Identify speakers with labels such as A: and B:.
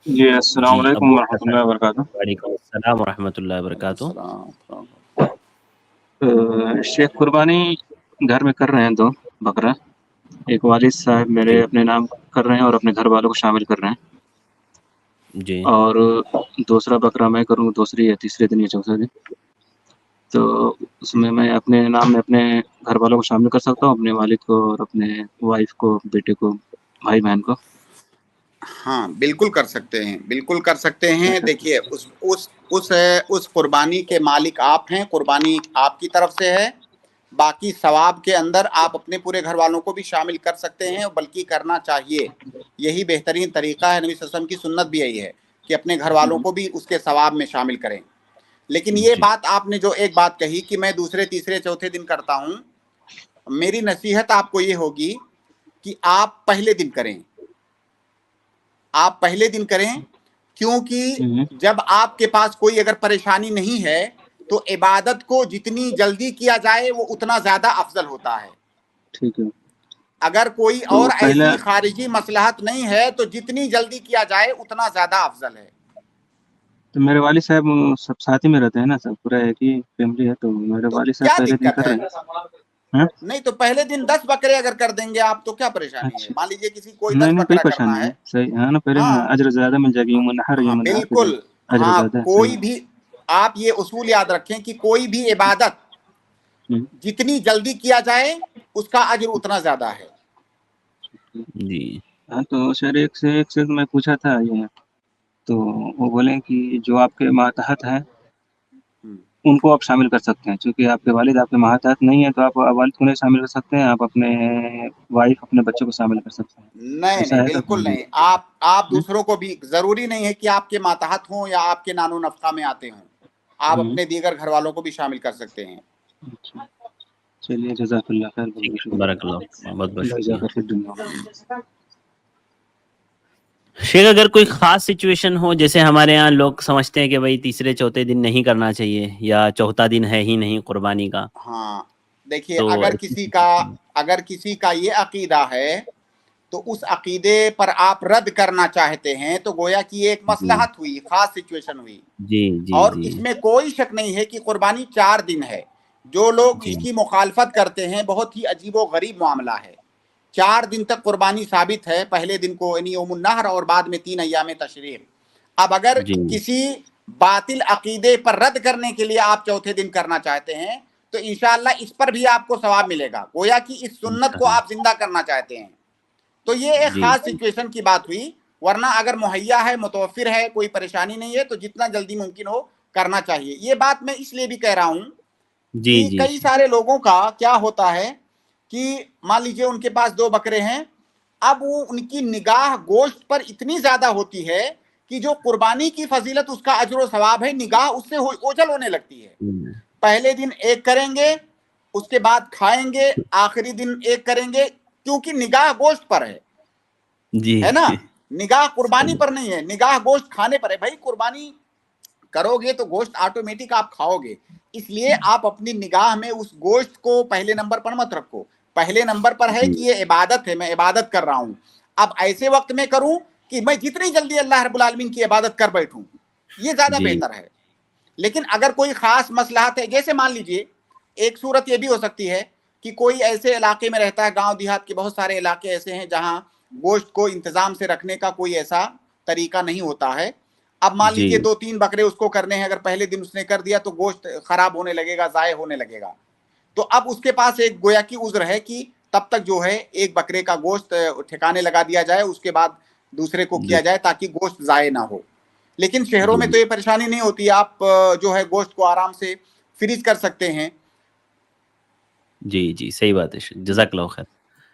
A: جی السلام
B: جی
A: علیکم
B: ابو
A: ورحمۃ اللہ وبرکاتہ۔
B: وعلیکم السلام ورحمۃ اللہ وبرکاتہ۔
A: شیخ قربانی گھر میں کر رہے ہیں دو بکرا، ایک والد صاحب میرے
B: جی
A: اپنے نام کر رہے ہیں اور اپنے گھر والوں کو شامل کر رہے ہیں،
B: جی
A: اور دوسرا بکرا میں کروں دوسری یا تیسرے دن یا چوتھے دن، تو اس میں اپنے نام میں اپنے گھر والوں کو شامل کر سکتا ہوں، اپنے والد کو اور اپنے وائف کو، بیٹے کو، بھائی بہن کو؟
C: ہاں بالکل کر سکتے ہیں، بالکل کر سکتے ہیں۔ دیکھیے اس قربانی کے مالک آپ ہیں، قربانی آپ کی طرف سے ہے، باقی ثواب کے اندر آپ اپنے پورے گھر والوں کو بھی شامل کر سکتے ہیں، بلکہ کرنا چاہیے، یہی بہترین طریقہ ہے۔ نبی صلی اللہ علیہ وسلم کی سنت بھی یہی ہے کہ اپنے گھر والوں کو بھی اس کے ثواب میں شامل کریں۔ لیکن یہ
B: جی
C: بات آپ نے جو ایک بات کہی کہ میں دوسرے تیسرے چوتھے دن کرتا ہوں، میری نصیحت آپ کو یہ ہوگی کہ آپ پہلے دن کریں، آپ پہلے دن کریں، کیونکہ جب آپ کے پاس کوئی اگر پریشانی نہیں ہے تو عبادت کو جتنی جلدی کیا جائے وہ اتنا زیادہ افضل ہوتا ہے۔
A: ٹھیک ہے،
C: اگر کوئی
A: تو
C: اور
A: پہلا
C: ایسی خارجی مصلحت نہیں ہے تو جتنی جلدی کیا جائے اتنا زیادہ افضل ہے۔
A: تو میرے والد صاحب سب ساتھ ہی میں رہتے ہیں نا، سب پورا ایک ہی فیملی ہے، تو میرے
C: تو
A: والد صاحب
C: کیا
A: پہلے دن
C: دقت
A: کر
C: ہے؟
A: رہے ہیں۔ ہاں؟
C: نہیں تو پہلے دن 10 بکرے اگر کر دیں گے آپ تو کیا پریشانی ہے؟
A: اچھا،
C: مان لیجئے کسی کوئی
A: نہیں
C: 10
A: نہیں کوئی
C: بکرا کرنا
A: پریشانی
C: ہے،
A: نہیں، صحیح ہے نا، پہلے دن
C: ہاں
A: اجر زیادہ مل جائے گا، یوم النحر
C: ہاں
A: یوم النحر پہ
C: بالکل،
A: اجر
C: ہاں
A: زیادہ ہے،
C: کوئی
A: صحیح
C: بھی آپ یہ اصول یاد رکھیں کہ کوئی بھی عبادت
A: ہے۔
C: جتنی جلدی کیا جائے اس کا اجر اتنا زیادہ ہے۔
B: جی
A: ہاں، تو شہر ایک سے میں پوچھا تھا یہ، تو وہ بولیں کہ جو آپ کے ماتحت ہیں ان کو آپ شامل کر سکتے ہیں، چونکہ آپ کے والد آپ کے ماتحت نہیں ہیں تو آپ والد کو نہیں شامل کر سکتے ہیں، آپ اپنے وائف اپنے بچوں کو شامل کر سکتے ہیں،
C: نہیں
A: ایسا
C: نہیں
A: ہے تو
C: بالکل نہیں، آپ دوسروں کو بھی ضروری نہیں ہے کہ آپ کے ماتحت ہوں یا آپ کے نان و نفقہ میں آتے ہوں، آپ اپنے دیگر گھر والوں کو بھی شامل کر سکتے ہیں۔
A: اچھا، چلیے جزاک اللہ خیر، بہت
B: ٹھیک
A: بہت
B: ہے، بارک اللہ
A: شکریہ،
B: بہت بہت
A: اللہ
B: شکریہ۔
A: جزاک خیر دنیا۔
B: شیخ اگر کوئی خاص سچویشن ہو، جیسے ہمارے ہاں لوگ سمجھتے ہیں کہ بھائی تیسرے چوتھے دن نہیں کرنا چاہیے یا چوتھا دن ہے ہی نہیں قربانی کا،
C: ہاں دیکھیے
B: تو
C: اگر کسی کا یہ عقیدہ ہے تو اس عقیدے پر آپ رد کرنا چاہتے ہیں تو گویا کہ یہ ایک
B: جی
C: مصلحت ہوئی، خاص سچویشن ہوئی،
B: جی جی
C: اور
B: جی
C: اس میں کوئی شک نہیں ہے کہ قربانی 4 دن ہے۔ جو لوگ
B: جی
C: اس کی مخالفت کرتے ہیں بہت ہی عجیب و غریب معاملہ ہے۔ 4 دن تک قربانی ثابت ہے، پہلے دن کو یعنی یوم النحر اور بعد میں 3 ایام تشریق۔ اب اگر
B: جی
C: کسی باطل عقیدے پر رد کرنے کے لیے آپ چوتھے دن کرنا چاہتے ہیں تو انشاءاللہ اس پر بھی آپ کو ثواب ملے گا، گویا کہ اس سنت کو
B: انشاءاللہ،
C: آپ زندہ کرنا چاہتے ہیں۔ تو یہ ایک
B: جی
C: خاص سچویشن کی بات ہوئی، ورنہ اگر مہیا ہے، متوفر ہے، کوئی پریشانی نہیں ہے تو جتنا جلدی ممکن ہو کرنا چاہیے۔ یہ بات میں اس لیے بھی کہہ رہا ہوں
B: جی
C: کہ
B: جی
C: کئی سارے لوگوں کا کیا ہوتا ہے کہ مان لیجئے ان کے پاس 2 بکرے ہیں، اب وہ ان کی نگاہ گوشت پر اتنی زیادہ ہوتی ہے کہ جو قربانی کی فضیلت اس کا اجر و ثواب ہے نگاہ اس سے اوجھل ہونے لگتی ہے۔ پہلے دن ایک کریں گے، اس کے بعد کھائیں گے، آخری دن ایک کریں گے، کیونکہ نگاہ گوشت پر
B: جی
C: ہے نا، نگاہ قربانی پر نہیں ہے، نگاہ گوشت کھانے پر ہے۔ بھائی قربانی کرو گے تو گوشت آٹومیٹک آپ کھاؤ گے، اس لیے آپ اپنی نگاہ میں اس گوشت کو پہلے نمبر پر مت رکھو، پہلے نمبر پر ہے
B: جی
C: کہ یہ عبادت ہے، میں عبادت کر رہا ہوں۔ اب ایسے وقت میں کروں کہ میں جتنی جلدی اللہ رب العالمین کی عبادت کر بیٹھوں، یہ زیادہ
B: جی
C: بہتر ہے۔ لیکن اگر کوئی خاص مصلحت ہے، جیسے مان لیجئے ایک صورت یہ بھی ہو سکتی ہے کہ کوئی ایسے علاقے میں رہتا ہے، گاؤں دیہات کے بہت سارے علاقے ایسے ہیں جہاں گوشت کو انتظام سے رکھنے کا کوئی ایسا طریقہ نہیں ہوتا ہے۔ اب مان
B: جی
C: لیجئے 2-3 بکرے اس کو کرنے ہیں، اگر پہلے دن اس نے کر دیا تو گوشت خراب ہونے لگے گا، ضائع ہونے لگے گا، تو اب اس کے پاس ایک گویا کی عذر ہے کہ تب تک جو ہے ایک بکرے کا گوشت ٹھکانے لگا دیا جائے، اس کے بعد دوسرے کو
B: جی
C: کیا جائے تاکہ گوشت ضائع نہ ہو۔ لیکن شہروں میں
B: جی
C: تو یہ پریشانی نہیں ہوتی، آپ جو ہے گوشت کو آرام سے فریز کر سکتے ہیں۔
B: جی جی صحیح بات ہے، جزاک اللہ خیر۔